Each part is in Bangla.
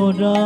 গোরা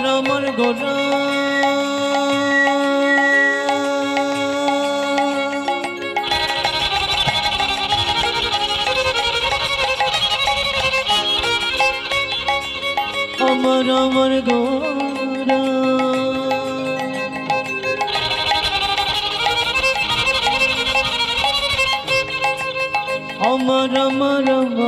আমার গোরা আমার গোরা আমার গোরা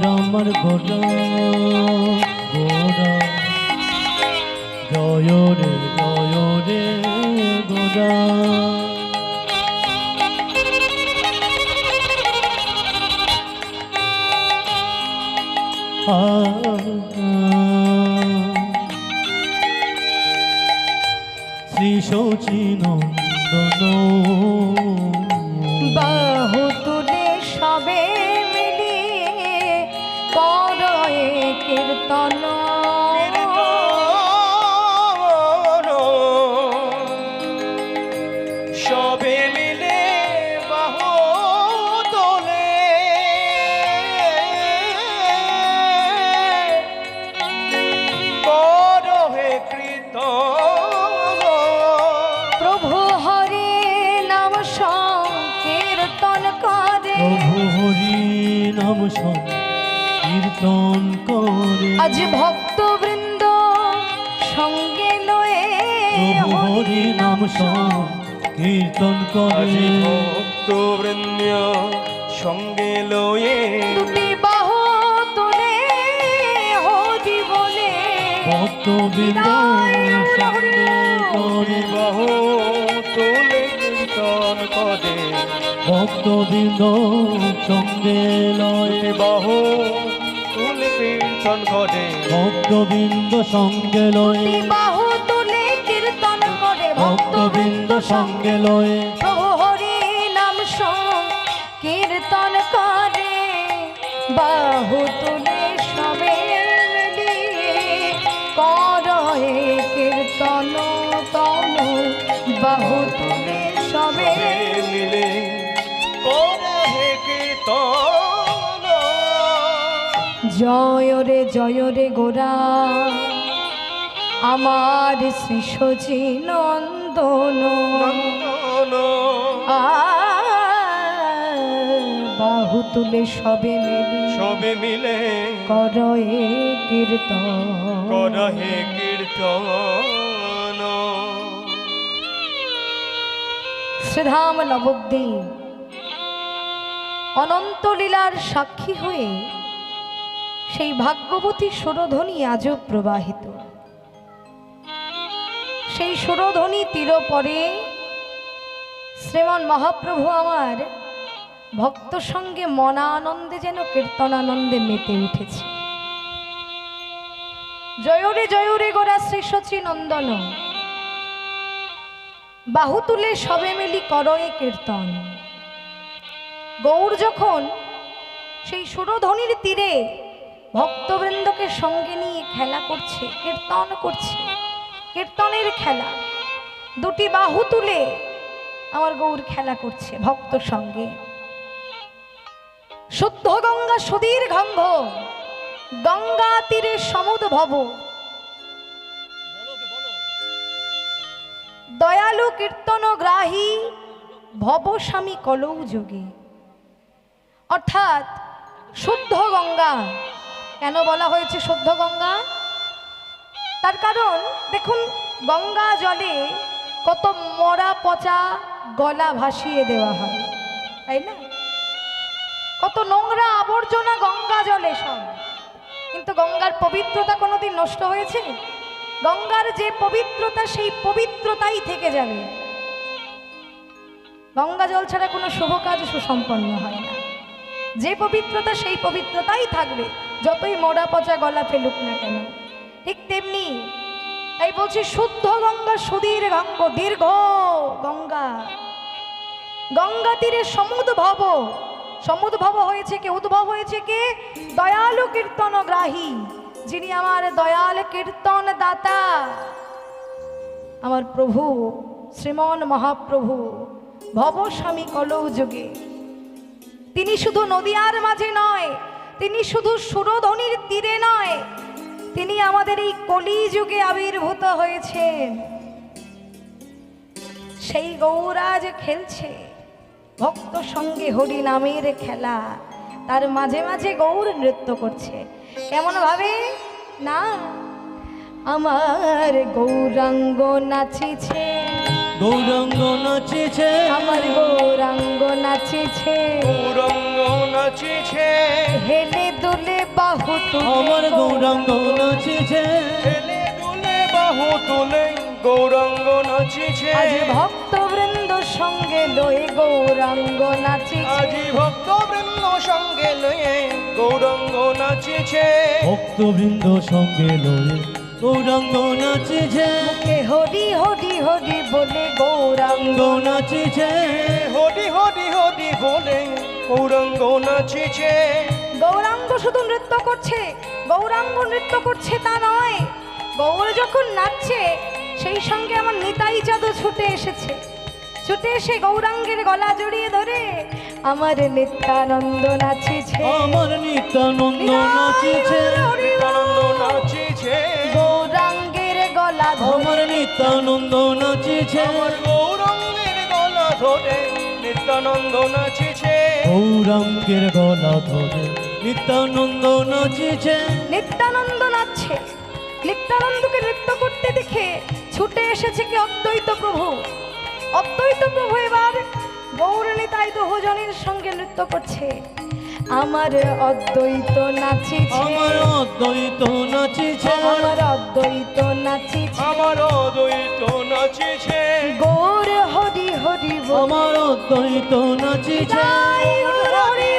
আমার গোরা গোরা জয় রে গোরা শ্রী শচীনন্দন বাহু তুলে সবে মিলিয়ে করয়ে কীর্তন সবে মিলে বাহু তোলে করহে কীর্তন প্রভু হরি নাম সংকীর্তন করে প্রভু হরি নাম সংকীর্তন করে আজ ভক্তবৃন্দ সঙ্গে লয়ে প্রভু হরি নাম সংকীর্তন করে ভক্তবৃন্দ সঙ্গে লয়ে দুটি বাহু তুলে হরি বলে ভক্তবৃন্দ সঙ্গে করে বাহু তোলে কীর্তন করে ভক্তবৃন্দ সঙ্গে লয় বাহু তুলে কীর্তন করে ভক্তবৃন্দ সঙ্গে লয় দুটি বাহু তুলে কীর্তন করে ভক্তবৃন্দ সঙ্গে লয় প্রভু হরি নাম সংকীর্তন করে বাহু তুলে সবে মিলিয়ে করয়ে কীর্তন তম বাহু তুলে সবে মিলে করহে কীর্তন জয় রে গোরা আমার শ্রী শচীনন্দন বাহু তুলে সবে মিলে করয়ে কীর্তন করহে কীর্তন শ্রীধাম নবদ্বীপ অনন্ত লীলার সাক্ষী হয়ে সেই ভাগ্যবতী সুরধ্বনি আজও প্রবাহিত। সেই সুরধ্বনি তীর পরে শ্রীমন মহাপ্রভু আমার ভক্ত সঙ্গে মনানন্দে যেন কীর্তনানন্দে মেতে উঠেছে। জয় রে গোরা শ্রী শচীনন্দন বাহু তুলে সবে মিলি করয়ে কীর্তন। গৌর যখন সেই সুরধ্বনির তীরে ভক্তবৃন্দকে সঙ্গে নিয়ে খেলা করছে, কীর্তন করছে, কীর্তনের খেলা, দুটি বাহু তুলে আমার গৌর খেলা করছে ভক্ত সঙ্গে। শুদ্ধ গঙ্গা সুদীর ঘঙ্ঘ গঙ্গা তীরে সমুদ্ভব দয়ালু কীর্তন গ্রাহী ভব স্বামী কলৌ যোগে। অর্থাৎ শুদ্ধ গঙ্গা। কেন বলা হয়েছে শুদ্ধ গঙ্গা? তার কারণ দেখুন, গঙ্গা জলে কত মরা পচা গলা ভাসিয়ে দেওয়া হয়, তাই না? কত নোংরা আবর্জনা গঙ্গা জলে সব, কিন্তু গঙ্গার পবিত্রতা কোনোদিন নষ্ট হয়েছে? গঙ্গার যে পবিত্রতা সেই পবিত্রতাই থেকে যাবে। গঙ্গা জল ছাড়া কোনো শুভ কাজ সুসম্পন্ন হয় না। যে পবিত্রতা সেই পবিত্রতাই থাকবে, যতই মোড়া পচা গলা ফেলুক না কেন। ঠিক তেমনি তাই বলছি, শুদ্ধ গঙ্গা সুদীর্ঘ দীর্ঘ গঙ্গা, গঙ্গা তীরে সমুদ্ভব। সমুদ্ভব হয়েছে কে? উদ্ভব হয়েছে কে? দয়ালু কীর্তনগ্রাহী, যিনি আমার দয়াল কীর্তন দাতা, আমার প্রভু শ্রীমন মহাপ্রভু ভবস্বামী কলৌ যুগে। তিনি শুধু নদিয়ার মাঝে নয়, তিনি শুধু সুরধনির তীরে নয়, তিনি আমাদের এই কলি যুগে আবির্ভূত হয়েছেন। সেই গৌরাজ খেলছে ভক্ত সঙ্গে হরি নামের খেলা, তার মাঝে মাঝে গৌর নৃত্য করছে। কেমন ভাবে না, আমার গৌরাঙ্গ নাচিছে, গৌরাঙ্গ নাচিছে, আমার গৌরাঙ্গ নাচিছে, গৌরাঙ্গ নাচিছে, হেলে দুলে বাহু তুলে, আমার গৌরাঙ্গ নাচিছে, হেলে দুলে বাহু তুলে গৌরাঙ্গ নাচিছে। আজ ভক্তবৃন্দ সঙ্গে লয়ে গৌরাঙ্গ নাচিছে, আজি ভক্তবৃন্দ সঙ্গে লয়ে গৌরাঙ্গ নাচিছে। ভক্তবৃন্দ সঙ্গে লয়ে গৌরাঙ্গ নাচিছে, মুখে হরি হরি হরি বলে গৌরাঙ্গ গৌরাঙ্গ নাচিছে, হরি হরি হরি বলে গৌরাঙ্গ নাচিছে। গৌরাঙ্গ শুধু নৃত্য করছে, গৌরাঙ্গ নৃত্য করছে তা নয়, গৌর যখন নাচছে সেই সঙ্গে আমার নিতাই চাঁদও ছুটে এসেছে। ছুটে এসে গৌরাঙ্গের গলা জড়িয়ে ধরে আমার নিত্যানন্দ নাচিছে, আমার নিত্যানন্দ নাচিছে, নিত্যানন্দ নাচিছে, গৌরাঙ্গের গলা ধরে আমার নিত্যানন্দ নাচিছে, আমার গৌরাঙ্গের গলা ধরে নিত্যানন্দ নাচিছে। গৌরাঙ্গের গলা ধরে নিত্যানন্দ নাচিছে, নিত্যানন্দ নাচছে। নিত্যানন্দকে নৃত্য করতে দেখে ছুটে এসেছে কি অদ্বৈত প্রভু। অদ্বৈত প্রভু এবার গৌর নিতাই দুজনের সঙ্গে নৃত্য করছে। আমার অদ্বৈত নাচিছে, আমার অদ্বৈত নাচিছে, আমার অদ্বৈত নাচিছে, আমার অদ্বৈত নাচিছে, গৌর হরি হরি বল, আমার অদ্বৈত নাচিছে, হরি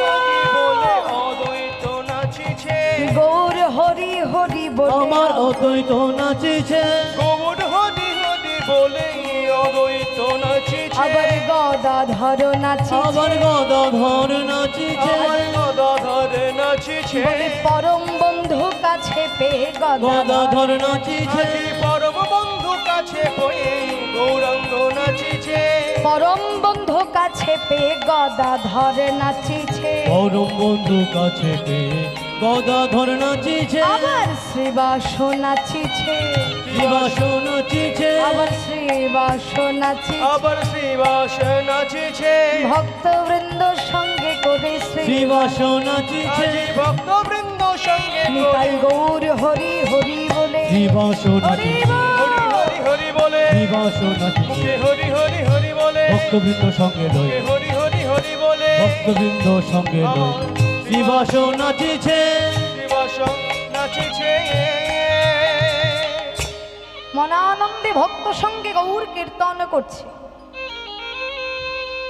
বলে অদ্বৈত নাচিছে, গৌর হরি হরি বল, আমার অদ্বৈত নাচিছে, গৌর হরি হরি বলে অদ্বৈত নাচিছে। আবার গদাধর নাচিছে, আবার গদাধর নাচিছে, আমার গদাধর নাচিছে, বলে পরম বন্ধু কাছে পেয়ে গদাধর গদাধর নাচিছে, আজি পরম বন্ধু কাছে পেয়ে গৌরাঙ্গ নাচিছে, পরম বন্ধু কাছে পেয়ে গদাধর নাচিছে, পরম বন্ধু কাছে পেয়ে গদাধর নাচিছে, আবার শ্রীবাস নাচিছে, শ্রীবাস নাচিছে, আবার শ্রীবাস নাচিছে, আবার শ্রীবাস নাচিছে, ভক্তবৃন্দ সঙ্গে করে শ্রী শ্রীবাস নাচিছে, আজি ভক্তবৃন্দ সঙ্গে নিতাই গৌর হরি হরি বলে শ্রীবাস হরি নাচিছে, বল। হরি হরি হরি বলে শ্রীবাস নাচিছে, মুখে হরি হরি হরি বলে ভক্তবৃন্দ সঙ্গে লয়ে মুখে হরি হরি হরি বলে ভক্তবৃন্দ সঙ্গে লয়ে শ্রীবাস নাচিছে, শ্রীবাস নাচিছে। মনানন্দে ভক্ত সঙ্গে গৌর কীর্তন করছে।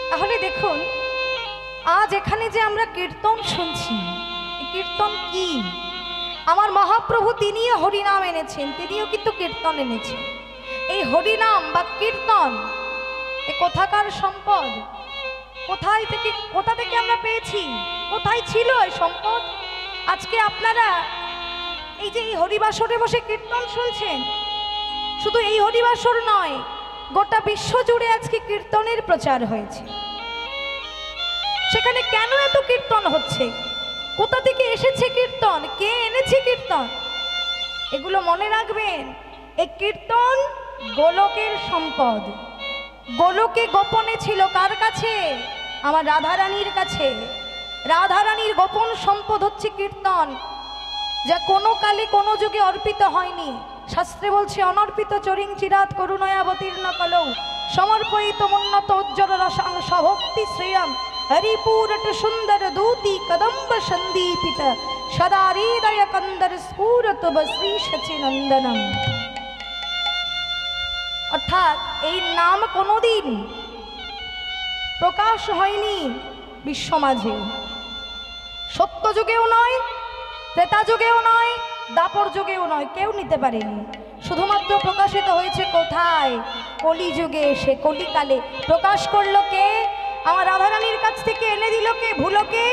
তাহলে দেখুন, আজ এখানে যে আমরা কীর্তন শুনছি, এই কীর্তন কি? আমার মহাপ্রভু তিনিও হরিনাম এনেছেন, তিনিও কিন্তু কীর্তন এনেছেন। এই হরিনাম বা কীর্তন এ কোথাকার সম্পদ? কোথা থেকে আমরা পেয়েছি? কোথায় ছিল এই সম্পদ? আজকে আপনারা এই যে এই হরিবাসরে বসে কীর্তন শুনছেন, শুধু এই হরিবাসর নয়, গোটা বিশ্ব জুড়ে আজকে কীর্তনের প্রচার হয়েছে। সেখানে কেন এত কীর্তন হচ্ছে? কোথা থেকে এসেছে কীর্তন? কে এনেছে কীর্তন? এগুলো মনে রাখবেন। এই কীর্তন গোলকের সম্পদ। গোলকে গোপনে ছিল কার কাছে? আমার রাধারানীর কাছে। রাধারানীর গোপন সম্পদ হচ্ছে কীর্তন, যা কোনো কালে কোনো যুগে অর্পিত হয়নি। শাস্ত্রে বলছে, অনর্পিত চরিং চিরাত করুণায়াবতীর্ণ কলৌ সমর্পয়িত উন্নত উজ্জ্বল রসাং স্বভক্তি শ্রেয়ম हरिपूरट सुंदर दूती कदम्ब संदीपित सदा हृदय कंदर स्फुरत श्री सचिनंदनम। অর্থাৎ এই নাম কোনোদিন প্রকাশ হয়নি বিশ্ব মাঝে, সত্য যুগেও নয়, ত্রেতা যুগেও নয়, দাপর যুগেও নয়, কেউ নিতে পারেনি। শুধুমাত্র প্রকাশিত হয়েছে কোথায়? কলিযুগে এসে, কলিকালে প্রকাশ করলো কে? আমার রাধারানীর কাছ থেকে এনে দিল কে? ভুলোকে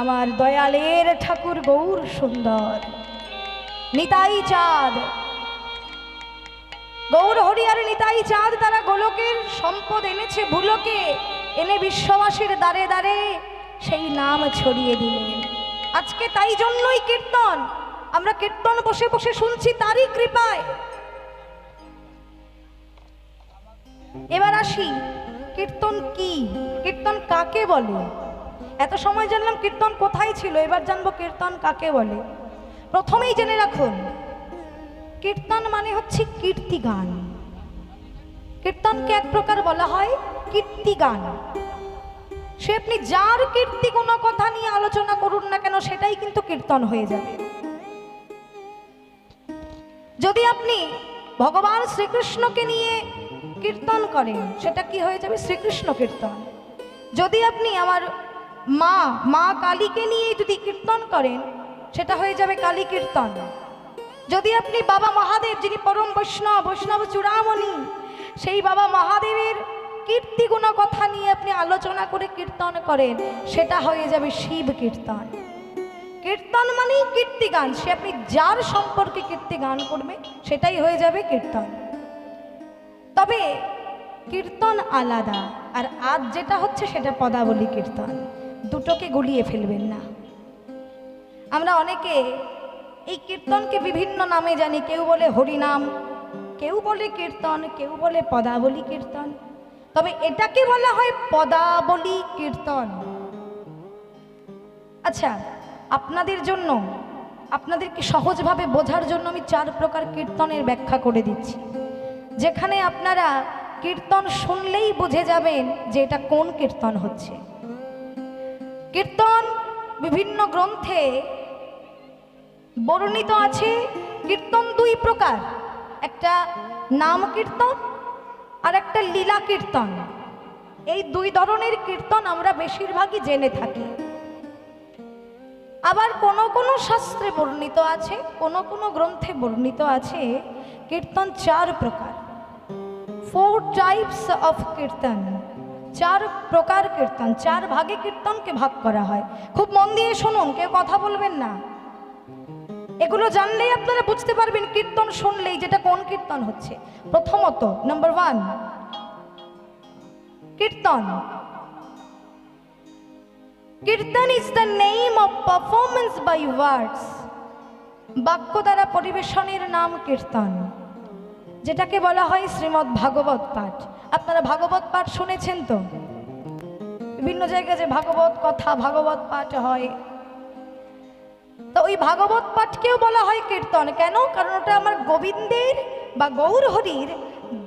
আমার দয়ালের ঠাকুর গৌর সুন্দর নিতাই চাঁদ। গৌর হরি আর নিতাই চাঁদ তারা গোলকের সম্পদ এনেছে ভুলোকে, এনে বিশ্ববাসীর দ্বারে দ্বারে সেই নাম ছড়িয়ে দিলেন। আজকে তাই জন্যই কীর্তন, আমরা কীর্তন বসে বসে শুনছি তারই কৃপায়। এবার আসি, কীর্তন কি? কীর্তন কাকে বলে? এত সময় জানলাম কীর্তন কোথায় ছিল, এবার জানবো কীর্তন কাকে বলে। প্রথমেই জেনে রাখুন, কীর্তন মানে হচ্ছে কীর্তিগান। কীর্তনকে এক প্রকার বলা হয় কীর্তিগান। সে আপনি যার কীর্তি কোনো কথা নিয়ে আলোচনা করুন না কেন, সেটাই কিন্তু কীর্তন হয়ে যাবে। যদি আপনি ভগবান শ্রীকৃষ্ণকে নিয়ে কীর্তন করেন, সেটা কি হয়ে যাবে? শ্রীকৃষ্ণ কীর্তন। যদি আপনি আমার মা কালীকে নিয়ে যদি কীর্তন করেন, সেটা হয়ে যাবে কালী কীর্তন। যদি আপনি বাবা মহাদেব, যিনি পরম বৈষ্ণব চূড়ামণি, সেই বাবা মহাদেবের কীর্তি গুণ কথা নিয়ে আপনি আলোচনা করে কীর্তন করেন, সেটা হয়ে যাবে শিব কীর্তন। কীর্তন মানেই কীর্তিগান। সে আপনি যার সম্পর্কে কীর্তিগান করবে, সেটাই হয়ে যাবে কীর্তন। তবে কীর্তন আলাদা, আর আজ যেটা হচ্ছে সেটা পদাবলী কীর্তন। দুটোকে গুলিয়ে ফেলবেন না। আমরা অনেকে এই কীর্তনকে বিভিন্ন নামে জানি। কেউ বলে হরিনাম, কেউ বলে কীর্তন, কেউ বলে পদাবলী কীর্তন। তবে এটাকে বলা হয় পদাবলী কীর্তন। আচ্ছা, আপনাদের জন্য, আপনাদেরকে সহজভাবে বোঝার জন্য আমি 4 প্রকার কীর্তনের ব্যাখ্যা করে দিচ্ছি, যেখানে আপনারা কীর্তন শুনলেই বুঝে যাবেন যে এটা কোন কীর্তন হচ্ছে। কীর্তন বিভিন্ন গ্রন্থে বর্ণিত আছে। কীর্তন 2 প্রকার, একটা নাম কীর্তন আর একটা লীলা কীর্তন। এই 2 ধরনের কীর্তন আমরা বেশিরভাগই জেনে থাকি। আবার কোন কোন শাস্ত্রে বর্ণিত আছে, কোন কোন গ্রন্থে বর্ণিত আছে কীর্তন 4 প্রকার। 4 টাইপস অফ কীর্তন। 4 প্রকার কীর্তন, 4 ভাগে কীর্তনকে ভাগ করা হয়। খুব মন দিয়ে শুনুন, কেউ কথা বলবেন না। এগুলো জানলেই আপনারা বুঝতে পারবেন কীর্তন শুনলেই যেটা কোন কীর্তন হচ্ছে। প্রথমত, number 1, kirtan. Kirtan is the name of performance by words. বাক্য দ্বারা পরিবেশনের নাম কীর্তন, যেটাকে বলা হয় শ্রীমদ্ ভাগবত পাঠ। আপনারা ভাগবত পাঠ শুনেছেন তো? বিভিন্ন জায়গায় যে ভাগবত কথা, ভাগবত পাঠ হয়, তো ওই ভাগবত পাঠকেও বলা হয় কীর্তন। কেন? কারণ ওটা আমার গোবিন্দের বা গৌর হরির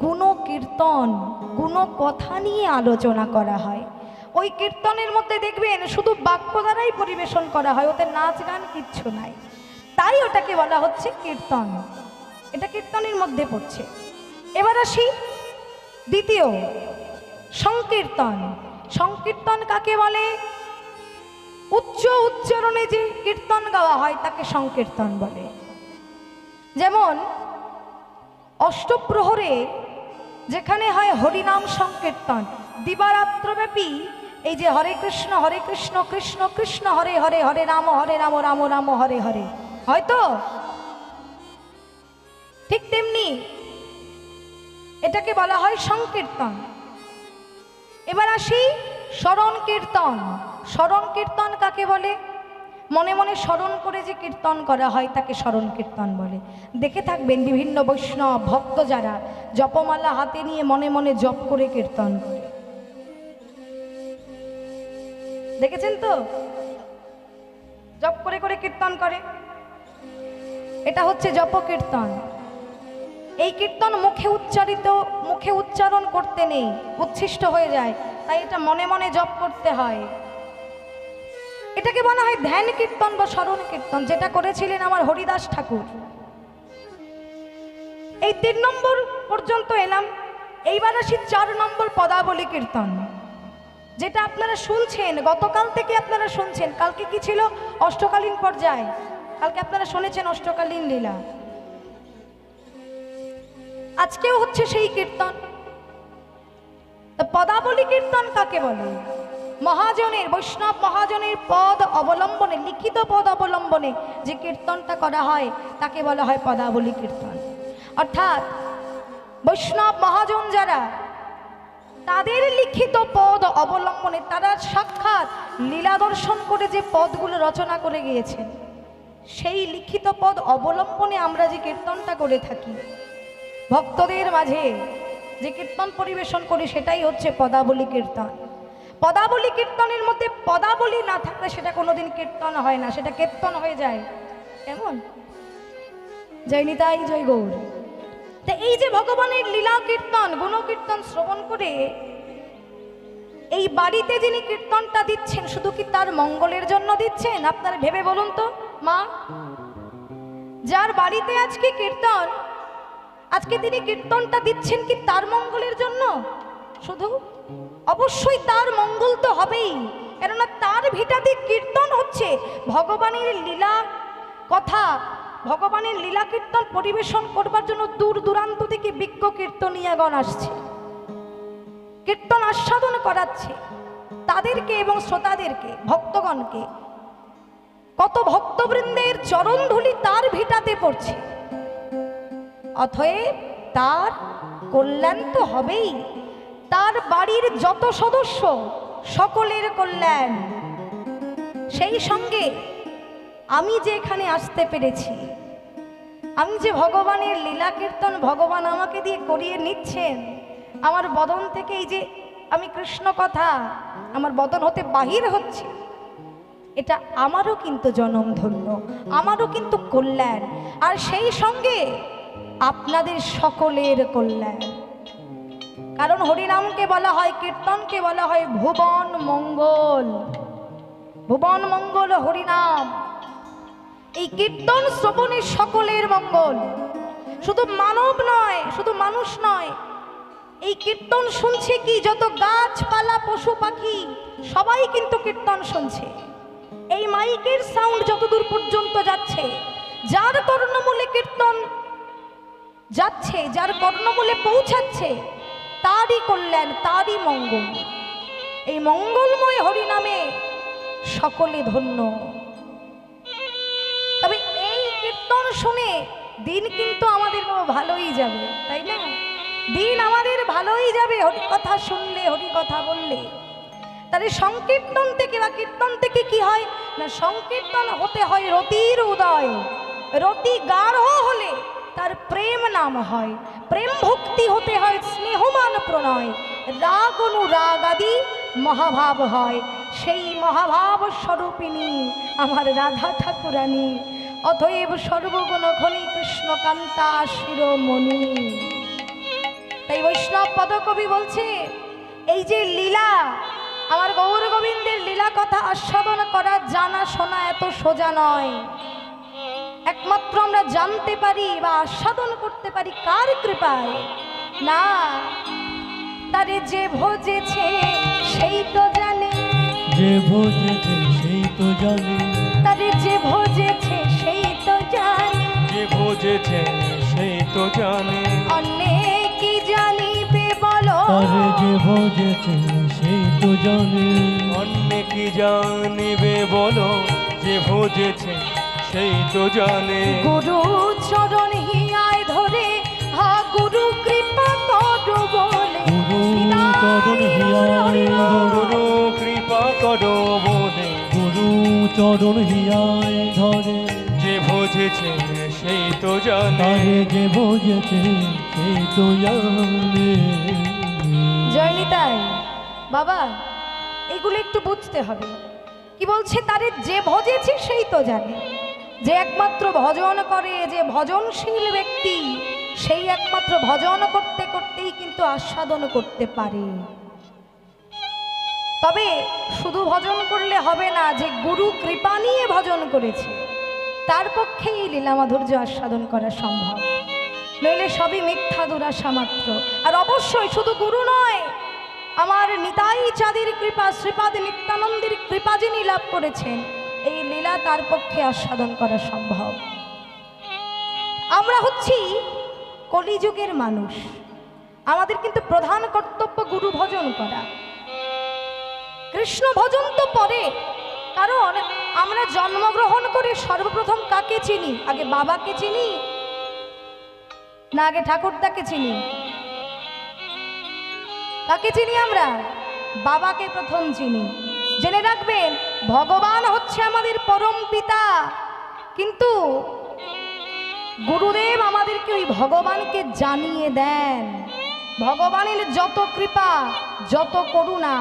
গুণ কীর্তন, গুণ কথা নিয়ে আলোচনা করা হয়। ওই কীর্তনের মধ্যে দেখবেন শুধু বাক্য দ্বারাই পরিবেশন করা হয়, ওতে নাচ গান কিচ্ছু নাই, তাই ওটাকে বলা হচ্ছে কীর্তন। এটা কীর্তনের মধ্যে পড়ছে। এবার আসি দ্বিতীয়, সংকীর্তন। সংকীর্তন কাকে বলে? উচ্চ উচ্চারণে যে কীর্তন গাওয়া হয় তাকে সংকীর্তন বলে। যেমন অষ্টপ্রহরে যেখানে হয় হরিনাম সংকীর্তন, দিবারাত্রব্যাপী এই যে হরে কৃষ্ণ কৃষ্ণ কৃষ্ণ হরে হরে, হরে রাম রাম রাম হরে হরে, হয়তো ঠিক তেমনি এটাকে বলা হয় সংকীর্তন। এবার আসি স্মরণ কীর্তন। স্মরণ কীর্তন কাকে বলে? মনে মনে স্মরণ করে যে কীর্তন করা হয় তাকে স্মরণ কীর্তন বলে। দেখে থাকবেন বিভিন্ন বৈষ্ণব ভক্ত যারা জপমালা হাতে নিয়ে মনে মনে জপ করে কীর্তন করে, দেখেছেন তো? জপ করে করে কীর্তন করে, এটা হচ্ছে জপ কীর্তন। এই কীর্তন মুখে উচ্চারণ করতে নেই, উচ্ছিষ্ট হয়ে যায়। তাই এটা মনে মনে জপ করতে হয়। এটাকে বলা হয় ধ্যান কীর্তন বা স্মরণ কীর্তন, যেটা করেছিলেন আমার হরিদাস ঠাকুর। এই 3 নম্বর পর্যন্ত এলাম। এইবার আসি 4 নম্বর পদাবলী কীর্তন, যেটা আপনারা শুনছেন, গতকাল থেকে আপনারা শুনছেন। কালকে কি ছিল? অষ্টকালীন পর্যায়। কালকে আপনারা শুনেছেন অষ্টকালীন লীলা, আজকেও হচ্ছে সেই কীর্তন। পদাবলী কীর্তন কাকে বলে? মহাজনের, বৈষ্ণব মহাজনের পদ অবলম্বনে, লিখিত পদ অবলম্বনে যে কীর্তনটা করা হয় তাকে বলা হয় পদাবলী কীর্তন। অর্থাৎ বৈষ্ণব মহাজন যারা, তাদের লিখিত পদ অবলম্বনে, তারা সাক্ষাৎ লীলা দর্শন করে যে পদগুলো রচনা করে গিয়েছেন, সেই লিখিত পদ অবলম্বনে আমরা যে কীর্তনটা করে থাকি, ভক্তদের মাঝে যে কীর্তন পরিবেশন করি, সেটাই হচ্ছে পদাবলী কীর্তন। পদাবলী কীর্তনের মধ্যে পদাবলী না থাকলে সেটা কোনোদিন কীর্তন হয় না, সেটা কীর্তন হয়ে যায়। কেমন? জয় নিতাই, জয় গৌর। তো এই যে ভগবানের লীলা কীর্তন, গুণ কীর্তন শ্রবণ করে এই বাড়িতে যিনি কীর্তনটা দিচ্ছেন, শুধু কি তার মঙ্গলের জন্য দিচ্ছেন? আপনারা ভেবে বলুন তো মা, যার বাড়িতে আজকে কীর্তন, আজকে তিনি কীর্তনটা দিচ্ছেন কি তার মঙ্গলের জন্য শুধু? অবশ্যই তার মঙ্গল তো হবেই, কেননা তার ভিটাতে কীর্তন হচ্ছে। ভগবানের লীলা কথা, ভগবানের লীলা কীর্তন পরিবেশন করবার জন্য দূর দূরান্ত থেকে বিজ্ঞ কীর্তনীয়গণ আসছে, কীর্তন আস্বাদন করাচ্ছে তাদেরকে এবং শ্রোতাদেরকে, ভক্তগণকে। কত ভক্তবৃন্দের চরণধূলি তার ভিটাতে পড়ছে। অতএব তার কল্যাণ তো হবেই, তার বাড়ির যত সদস্য সকলের কল্যাণ। সেই সঙ্গে আমি যে এখানে আসতে পেরেছি, আমি যে ভগবানের লীলা কীর্তন ভগবান আমাকে দিয়ে করিয়ে নিচ্ছেন, আমার বদন থেকে এই যে আমি কৃষ্ণ কথা আমার বদন হতে বাহির হচ্ছে, এটা আমারও কিন্তু জনমধন্য, আমারও কিন্তু কল্যাণ, আর সেই সঙ্গে আপনাদের সকলের কল্যাণ। কারণ হরিনামকে বলা হয়, কীর্তনকে বলা হয় ভুবন মঙ্গল। ভুবন মঙ্গল হরিনাম। এই কীর্তন শ্রবণে সকলের মঙ্গল, শুধু মানব নয়, শুধু মানুষ নয়। এই কীর্তন শুনছে কি যত গাছপালা পশু পাখি সবাই কিন্তু কীর্তন শুনছে। এই মাইকের সাউন্ড যতদূর পর্যন্ত যাচ্ছে, যার কর্ণমূলে কীর্তন যাচ্ছে, যার কর্ণমূলে পৌঁছাচ্ছে, তারই কল্যাণ, তারই মঙ্গল। এই মঙ্গলময় হরিনামে সকলে ধন্য। তবে এই কীর্তন শুনে দিন কিন্তু আমাদের ভালোই যাবে, তাই না? দিন আমাদের ভালোই যাবে হরি কথা শুনলে, হরি কথা বললে। তাহলে সংকীর্তন থেকে বা কীর্তন থেকে কি হয় না, সংকীর্তন হতে হয় রতির উদয়। রতি গাঢ় হলে তার প্রেম নাম হয়, প্রেম ভক্তি হতে হয় স্নেহমান প্রণয়, রাগ অনুরাগ আদি মহাভাব হয়। সেই মহাভাব স্বরূপিণী আমার রাধা ঠাকুরানী, অতএব সর্বগুণ খনি কৃষ্ণকান্তা শিরোমণি। তাই বৈষ্ণব পদকবি বলছে, এই যে লীলা, আমার গৌর গোবিন্দের লীলা কথা আস্বাদন করা, জানা শোনা এত সোজা নয়। একমাত্র আমরা জানতে পারি বা আস্বাদন করতে পারি কার কৃপায়? না, তারে যে ভজেছে সেই তো জানে, যে ভোজেছে সেই তো জানে, তারে যে ভজেছে সেই তো জানে, যে ভোজেছে সেই তো জানে। অন্যে কি জানিবে বলো, তারে যে ভোজেছে সেই তো জানে, অন্য কি জানিবে বলো, যে ভোজেছে সেই তো জানে। গুরু চরণ হিয়ায় ধরে, হা গুরু কৃপা করো বলে, গুরু চরণ হিয়ায় ধরে, গুরু কৃপা করো বলে, গুরু চরণ হিয়ায় ধরে, যে ভোজেছে সেই তো জানে। তারে যে ভোজেছে সেই তো জানে। জয় নিতাই। বাবা, এগুলো একটু বুঝতে হবে। কি বলছে? তারে যে ভজেছে সেই তো জানে। যে একমাত্র ভজন করে, যে ভজনশীল ব্যক্তি, সেই একমাত্র ভজন করতে করতেই কিন্তু আস্বাদন করতে পারে। তবে শুধু ভজন করলে হবে না, যে গুরু কৃপা নিয়ে ভজন করেছে তার পক্ষেই এই লীলা মাধুর্য আস্বাদন করা সম্ভব, নইলে সবই মিথ্যা দুরাশা মাত্র। আর অবশ্যই শুধু গুরু নয়, আমার নিতাই চাঁদের কৃপা, শ্রীপাদ নিত্যানন্দের কৃপা যিনি লাভ করেছেন, এই লীলা তার পক্ষে আস্বাদন করা সম্ভব। আমরা হচ্ছি কলিযুগের মানুষ, আমাদের কিন্তু প্রধান কর্তব্য গুরু ভজন করা। কৃষ্ণ ভজন তো পরে, কারণ আমরা জন্মগ্রহণ করে সর্বপ্রথম কাকে চিনি? আগে বাবাকে চিনি না আগে ঠাকুরদাকে চিনি? কাকে চিনি আমরা? বাবাকে প্রথম চিনি। জেনে রাখবেন, ভগবান হচ্ছে আমাদের পরম পিতা, কিন্তু গুরুদেব আমাদেরকে ওই ভগবানকে জানিয়ে দেন। ভগবানের যত কৃপা, যত করুণা,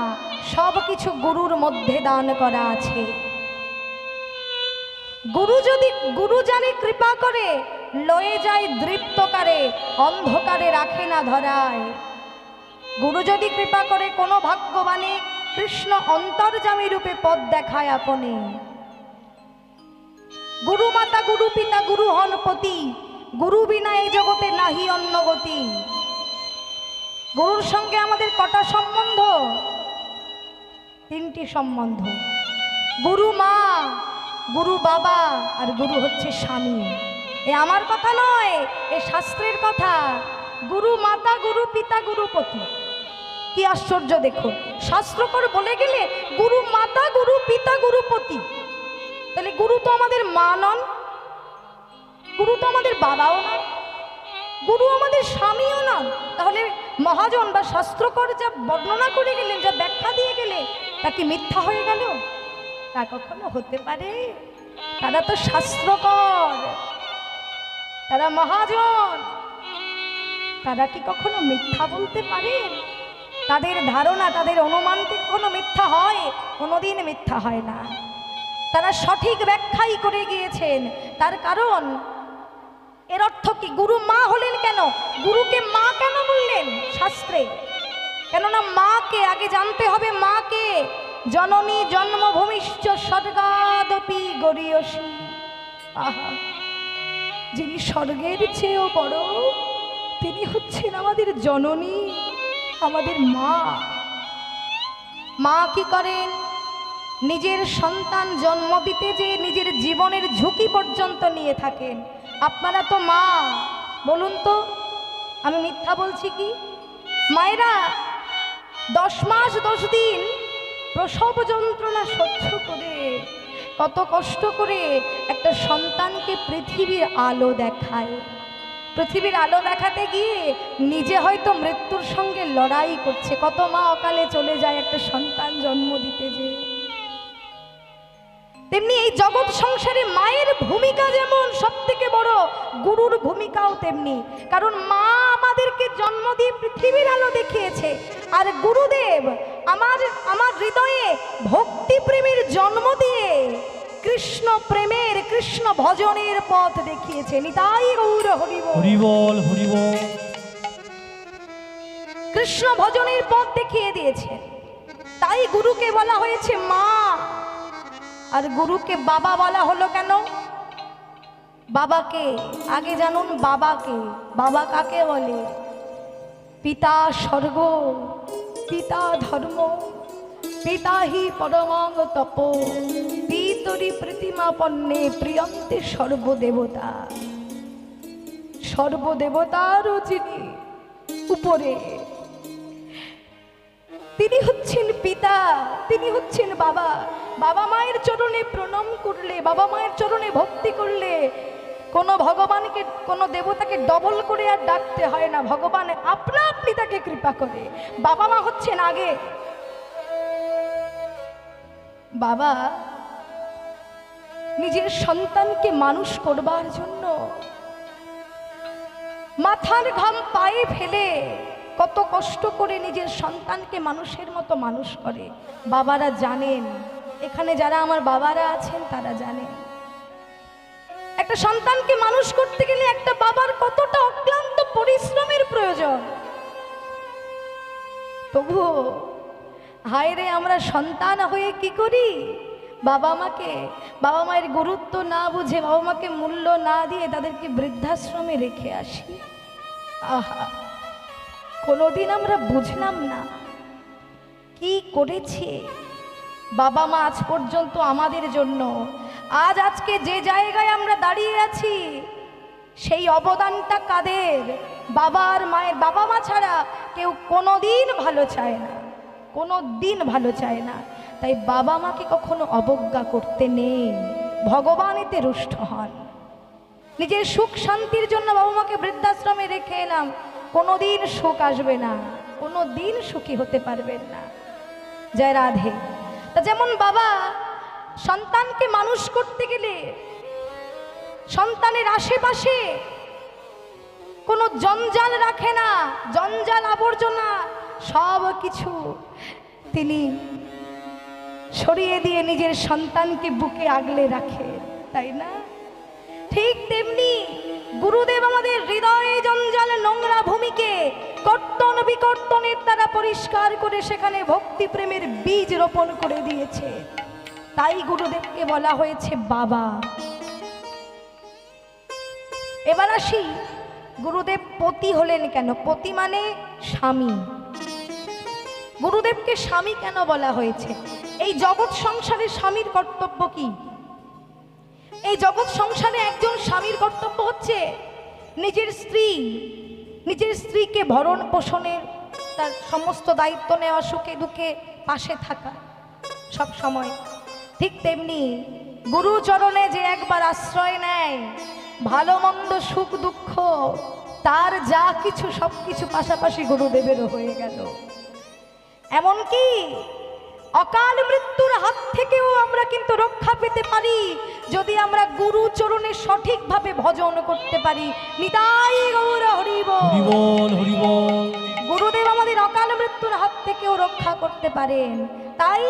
সব কিছু গুরুর মধ্যে দান করা আছে। গুরু জানে কৃপা করে, লয়ে যায় দৃপ্তকারে, অন্ধকারে রাখে না ধরায়। গুরু যদি কৃপা করে, কোনো ভাগ্যবানে কৃষ্ণ অন্তর্যামী রূপে পথ দেখায় আপনি। গুরু মাতা, গুরু পিতা, গুরু হন পতি, গুরু বিনা এই জগতে নাহি অন্য গতি। গুরুর সঙ্গে আমাদের কটা সম্বন্ধ? তিনটি সম্বন্ধ। গুরু মা, গুরু বাবা, আর গুরু হচ্ছে স্বামী। এ আমার কথা নয়, এ শাস্ত্রের কথা। গুরু মাতা, গুরু পিতা, গুরু পতি। কি আশ্চর্য দেখুন, শাস্ত্রকর বলে গেলে গুরু মাতা, গুরু পিতা, গুরু পতি। তাহলে গুরু তো আমাদের মা নন, গুরু তো আমাদের বাবাও নন, গুরু আমাদের স্বামীও নন। তাহলে মহাজন বা শাস্ত্রকর যা বর্ণনা করে গেলেন, যা ব্যাখ্যা দিয়ে গেলেন, তা কি মিথ্যা হয়ে গেল? তা কখনো হতে পারে? তারা তো শাস্ত্রকর, তারা মহাজন, তারা কি কখনো মিথ্যা বলতে পারেন? তাদের ধারণা, তাদের অনুমান কি কখনো মিথ্যা হয়? কোনোদিন মিথ্যা হয় না। তারা সঠিক ব্যাখ্যাই করে গিয়েছেন। তার কারণ, এর অর্থ কি? গুরু মা হলেন কেন? গুরুকে মা কেন বললেন শাস্ত্রে? কেননা মাকে আগে জানতে হবে। মাকে জননী জন্মভূমিশ্চ স্বর্গাদপি গরীয়সী। আহা, যিনি স্বর্গের চেয়েও বড়, তিনি হচ্ছেন আমাদের জননী, আমাদের মা। মা কি করেন? নিজের সন্তান জন্ম দিতে যে নিজের জীবনের ঝুঁকি পর্যন্ত নিয়ে থাকেন। আপনারা তো মা, বলুন তো আমি মিথ্যা বলছি কি? মায়েরা 10 মাস 10 দিন প্রসব যন্ত্রণা সহ্য করে, কত কষ্ট করে একটা সন্তানকে পৃথিবীর আলো দেখায়। পৃথিবীর আলো দেখাতে গিয়ে নিজে হয়তো মৃত্যুর সঙ্গে লড়াই করছে। কত মা অকালে চলে যায় একটা সন্তান জন্ম দিতে যেয়ে। তেমনি এই জগৎ সংসারে মায়ের ভূমিকা যেমন সবথেকে বড়, গুরুর ভূমিকাও তেমনি। কারণ মা আমাদেরকে জন্ম দিয়ে পৃথিবীর আলো দেখিয়েছে, আর গুরুদেব আমার হৃদয়ে ভক্তি প্রেমের জন্ম দিয়ে কৃষ্ণ প্রেমের, কৃষ্ণ ভজনের পথ দেখিয়েছে। নিতাই গৌর হরিবল, হরিবল, হরিবল। কৃষ্ণ ভজনের পথ দেখিয়ে দিয়েছে। তাই গুরুকে বলা হয়েছে মা। আর গুরুকে বাবা বলা হলো কেন? বাবাকে আগে জানুন। বাবাকে, বাবা কাকে বলে? পিতা স্বর্গ, পিতা ধর্ম, পিতা হি পরমাং তপ, পিতরি প্রতিমাপন্নে প্রিয়ন্তে সর্বদেবতা। সর্বদেবতারও যিনি উপরে, তিনি হচ্ছেন পিতা, তিনি হচ্ছেন বাবা। বাবা মায়ের চরণে প্রণাম করলে, বাবা মায়ের চরণে ভক্তি করলে কোনো ভগবানকে, কোনো দেবতাকে ডবল করে আর ডাকতে হয় না। ভগবান আপনা আপনি তাকে কৃপা করে। বাবা মা হচ্ছেন আগে। বাবা নিজের সন্তানকে মানুষ করবার জন্য মাথার ঘাম পায়ে ফেলে কত কষ্ট করে নিজের সন্তানকে মানুষের মতো মানুষ করে। বাবারা জানেন, এখানে যারা আমার বাবারা আছেন তারা জানেন, একটা সন্তানকে মানুষ করতে গেলে একটা বাবার কতটা অক্লান্ত পরিশ্রমের প্রয়োজন। তবুও হায় রে, আমরা সন্তান হয়ে কি করি, বাবা মায়ের গুরুত্ব না বুঝে, বাবা মাকে মূল্য না দিয়ে তাদেরকে বৃদ্ধাশ্রমে রেখে আসি। আহা, কোনোদিন আমরা বুঝলাম না কি করেছে বাবা মা আজ পর্যন্ত আমাদের জন্য। আজকে যে জায়গায় আমরা দাঁড়িয়ে আছি, সেই অবদানটা কাদের? বাবা আর মায়ের। বাবা মা ছাড়া কেউ কোনোদিন ভালো চায় না, কোনোদিন ভালো চায় না। তাই বাবা মাকে কখনো অবজ্ঞা করতে নেই, ভগবান এতে রুষ্ট হন। নিজের সুখ শান্তির জন্য বাবা মাকে বৃদ্ধাশ্রমে রেখে এলাম, কোনোদিন সুখ আসবে না, কোনোদিন সুখী হতে পারবেন না। জয় রাধে। তা যেমন বাবা সন্তানকে মানুষ করতে গেলে সন্তানের আশেপাশে কোনো জঞ্জাল রাখে না, জঞ্জাল আবর্জনা সব কিছু তিনি সরিয়ে দিয়ে নিজের সন্তানকে বুকে আগলে রাখে, তাই না? ঠিক তেমনি গুরুদেব আমাদের হৃদয়ে জঞ্জাল নোংরা ভূমিকে কর্তন বিকর্তনের দ্বারা পরিষ্কার করে সেখানে ভক্তি প্রেমের বীজ রোপণ করে দিয়েছে। তাই গুরুদেবকে বলা হয়েছে বাবা। এবার আসি, গুরুদেব পতি হলেন কেন? পতি মানে স্বামী। গুরুদেবকে স্বামী কেন বলা হয়েছে? এই জগৎ সংসারে স্বামীর কর্তব্য কি? এই জগৎ সংসারে একজন স্বামীর কর্তব্য হচ্ছে নিজের স্ত্রীকে ভরণ পোষণের, তার সমস্ত দায়িত্ব নেওয়া, সুখে দুঃখে পাশে থাকা সব সময়। ঠিক তেমনি গুরুচরণে যে একবার আশ্রয় নেয়, ভালো মন্দ সুখ দুঃখ তার যা কিছু সব কিছু পাশাপাশি গুরুদেবেরও হয়ে গেল। এমনকি অকাল মৃত্যুর হাত থেকেও আমরা কিন্তু রক্ষা পেতে পারি যদি আমরা গুরুচরণে সঠিকভাবে ভজন করতে পারি। নিতাই গৌর হরি বল, হরি বল, হরি বল। গুরুদেব আমাদের অকাল মৃত্যুর হাত থেকেও রক্ষা করতে পারেন। তাই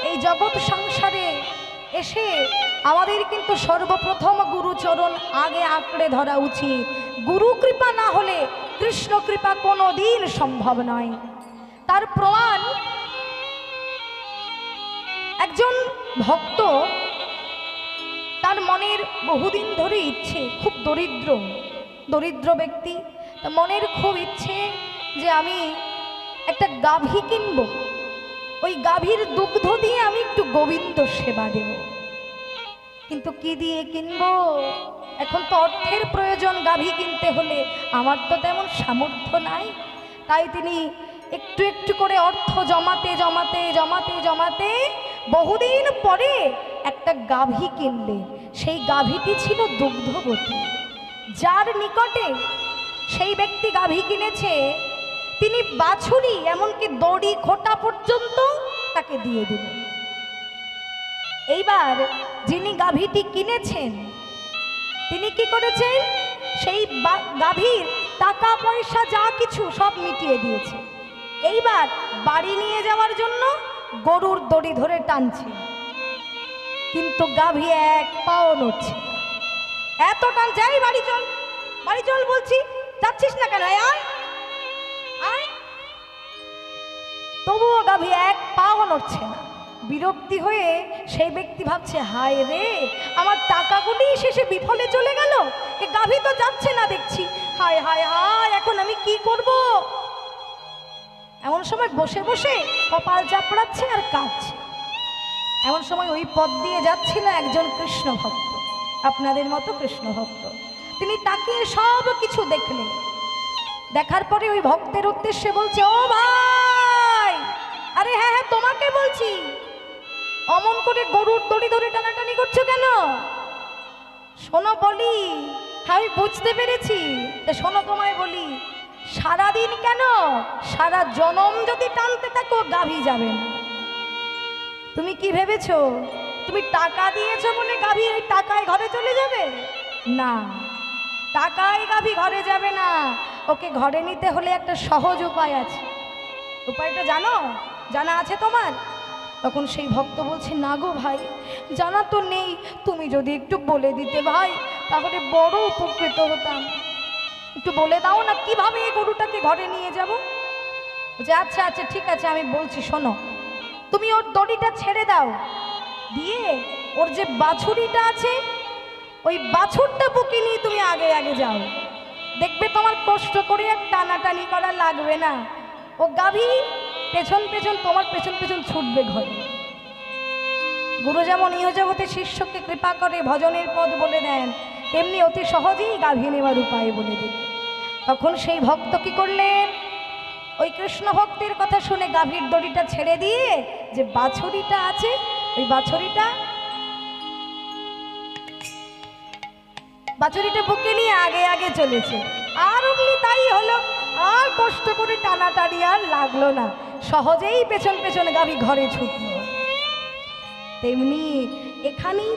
এই জগৎ সংসারে এসে আমাদের কিন্তু সর্বপ্রথম গুরুচরণ আগে আঁকড়ে ধরা উচিত। গুরু কৃপা না হলে কৃষ্ণ কৃপা কোনোদিন সম্ভব নয়। তার প্রমাণ, একজন ভক্ত তার মনের বহুদিন ধরে ইচ্ছে, খুব দরিদ্র ব্যক্তি, মনের খুব ইচ্ছে যে আমি একটা গাভী কিনব, ওই গাভীর দুগ্ধ দিয়ে আমি একটু গোবিন্দ সেবা দেব। কিন্তু কি দিয়ে কিনবো? এখন তো অর্থের প্রয়োজন গাভী কিনতে হলে, আমার তো তেমন সামর্থ্য নাই। তাই তিনি একটু একটু করে অর্থ জমাতে বহুদিন পরে একটা গাভী কিনলেন। সেই গাভীটি ছিল দুগ্ধবতী। যার নিকটে সেই ব্যক্তি গাভী কিনেছে, তিনি বাছুরি এমনকি দড়ি খোটা পর্যন্ত তাকে দিয়ে দিলেন। এইবার যিনি গাভীটি কিনেছেন তিনি কি করেছেন? সেই গাভীর টাকা পয়সা যা কিছু সব মিটিয়ে দিয়েছে। এইবার বাড়ি নিয়ে যাওয়ার জন্য গরুর দড়ি ধরে টানছে, কিন্তু গাভী এক পাও নড়ছে। এত টান, যাই বাড়ি চল বলছি, যাচ্ছিস না কেন? আয়। তবুও গাভী এক পাও নড়ছে না। বিরক্তি হয়ে সেই ব্যক্তি ভাবছে, হায় রে, আমার টাকাগুলি শেষে বিফলে চলে গেল, এ গাভী তো যাচ্ছে না দেখছি, হায় হায় হায়, এখন আমি কি করব? এমন সময় বসে বসে কপাল চাপড়াচ্ছে আর কাঁদছে। এমন সময় ওই পথ দিয়ে যাচ্ছিল একজন কৃষ্ণ ভক্ত, আপনাদের মতো কৃষ্ণ ভক্ত। তিনি তাকিয়ে সব কিছু দেখলেন। দেখার পরে ওই ভক্তের উদ্দেশ্যে বলছে, ও ভাই, আরে হ্যাঁ তোমাকে বলছি, অমন করে গরুর দড়ি ধরে টানাটানি করছো কেন? শোনো বলি, আমি বুঝতে পেরেছি। শোনো তোমায় বলি, সারাদিন কেন, সারা জনম যদি টানতে থাকো গাভী যাবে না। তুমি কি ভেবেছো তুমি টাকা দিয়েছো বলে গাভী এই টাকায় ঘরে চলে যাবে? না, টাকায় গাভী ঘরে যাবে না। ওকে ঘরে নিতে হলে একটা সহজ উপায় আছে। উপায়টা জানা আছে তোমার? তখন সেই ভক্ত বলছে, না গো ভাই, জানা তো নেই, তুমি যদি একটু বলে দিতে ভাই, তাহলে বড় উপকৃত হতাম। একটু বলে দাও না, কিভাবে এই গরুটাকে ঘরে নিয়ে যাব? যে আচ্ছা ঠিক আছে, আমি বলছি, শোনো। তুমি ওর দড়িটা ছেড়ে দাও, দিয়ে ওর যে বাছুরিটা আছে ওই বাছুরটা বুকে নিয়ে তুমি আগে আগে যাও। দেখবে তোমার কষ্ট করে আর টানাটানি করা লাগবে না, ও গাভী পেছন পেছন তোমার পেছন পেছন ছুটবে ঘরে। গুরু যেমন ইহজগতে শিষ্যকে কৃপা করে ভজনের পদ বলে দেন, তেমনি অতি সহজেই গাভী নেওয়ার উপায় বলে দিন। তখন সেই ভক্ত কি করলেন, ওই কৃষ্ণ ভক্তের কথা শুনে গাভীর দড়িটা ছেড়ে দিয়ে যে বাছুরিটা আছে ওই বাছুরিটা বুকে নিয়ে আগে আগে চলেছে। আর অমনি তাই হলো, আর কষ্ট করে টানাটানি আর লাগলো না, সহজেই পেছন পেছন গাভী ঘরে ছুটল। তেমনি এখানেই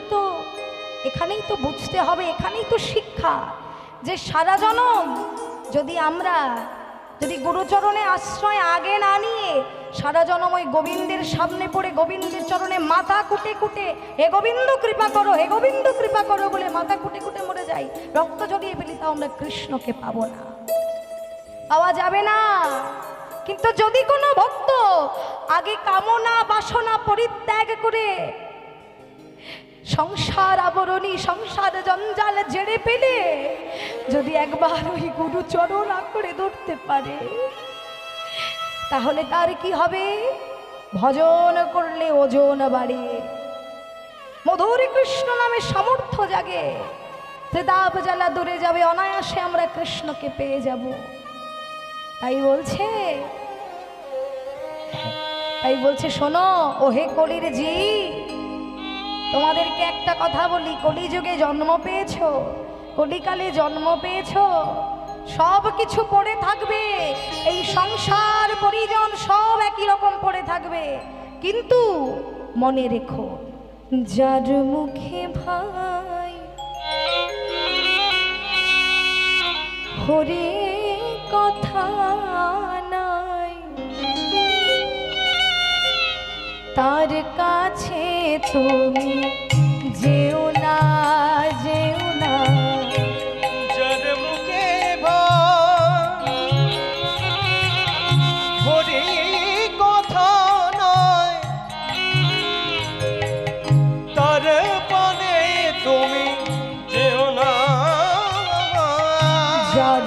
তো বুঝতে হবে, এখানেই তো শিক্ষা, যে সারা জনম যদি গুরুচরণে আশ্রয় আগে না নিয়ে সারা জনম ওই গোবিন্দের সামনে পড়ে গোবিন্দের চরণে মাথা কুটে কুটে হে গোবিন্দ কৃপা করো, হে গোবিন্দ কৃপা করো বলে মাথা কুটে কুটে মরে যাই, রক্ত জড়িয়ে ফেলি, তাও আমরা কৃষ্ণকে পাবো না, পাওয়া যাবে না। কিন্তু যদি কোনো ভক্ত আগে কামনা বাসনা পরিত্যাগ করে সংসার আবরণী সংসার জঞ্জাল জেড়ে পেলে যদি একবার ওই গুরু চরণ আঁকড়ে ধরতে পারে, তাহলে তার কি হবে, ভজন করলে ওজন বাড়ে, মধুর কৃষ্ণ নামে সামর্থ্য জাগে, ত্রিতাপ জ্বালা দূরে যাবে, অনায়াসে আমরা কৃষ্ণকে পেয়ে যাব। তাই বলছে শোনো ওহে কলির জি, তোমাদেরকে একটা কথা বলি, কলিযুগে জন্ম পেয়েছো, কলিকালে জন্ম পেয়েছো, সব কিছু পড়ে থাকবে, এই সংসার পরিজন সব একই রকম পড়ে থাকবে, কিন্তু মনে রেখো যার মুখে ভাই হরে কথা নাই, তার কাছে তুমি যেও না, যেও না। যার মুখে হরি কথা নয়, তার পানে তুমি যেও না। যার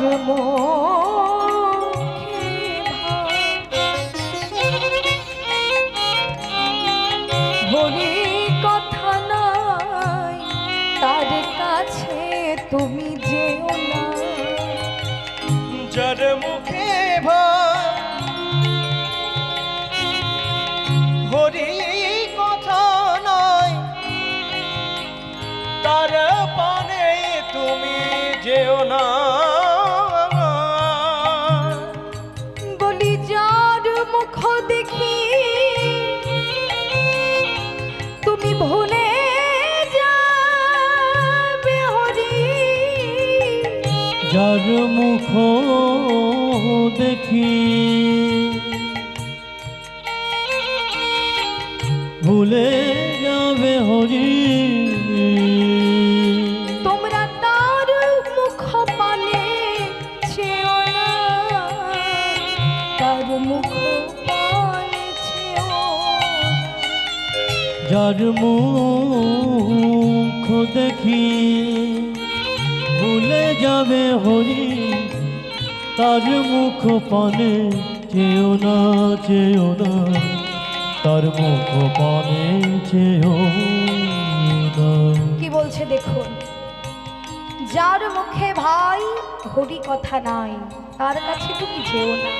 হরি কথা নাই, তার কাছে তুমি যেও না। যার মুখে হরি কথা নয়, তার পানে তুমি যেও না। বলি যার মুখ দেখি তুমি ভুলে যাবে হরি, যার মুখ দেখি ভুলে যাবে হরি, তোমরা তার মুখ পানে ছেও না, তার মুখ পানে ছেও। যার মুখ দেখি ভুলে যাবে হরি, তার মুখ পানে চেও না, চেও না, তার মুখ পানে চেও না। কি বলছে দেখুন, যার মুখে ভাই হরি কথা নাই, তার কাছে তুমি যেও না।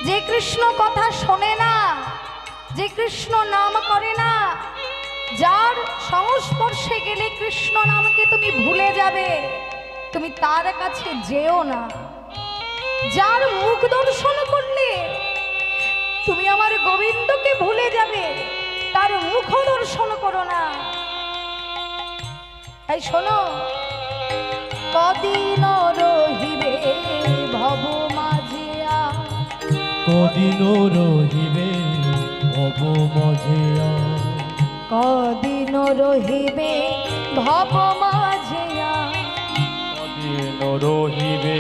যে কৃষ্ণ কথা শোনে না, যে কৃষ্ণ নাম করে না, যার সংস্পর্শে গেলে কৃষ্ণ নামকে তুমি ভুলে যাবে, তুমি তার কাছে যেও না। যার মুখ দর্শন করলে তুমি আমার গোবিন্দকে ভুলে যাবে, তার মুখ দর্শন করো না। এই শোনো, কদিন রহিবে ভব মাঝিয়া, কদিন রহিবে ভব মাঝিয়া, কদিন রহিবে ভব মাঝিয়া, কদিন রহিবে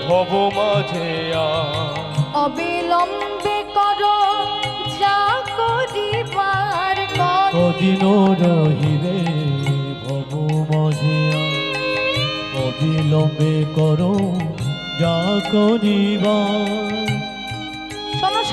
ভব মাঝে অবিলম্বে করো যা কদিন রহিবে ভব মজিয়া, অবিলম্বে করো যা করিবা। শোনো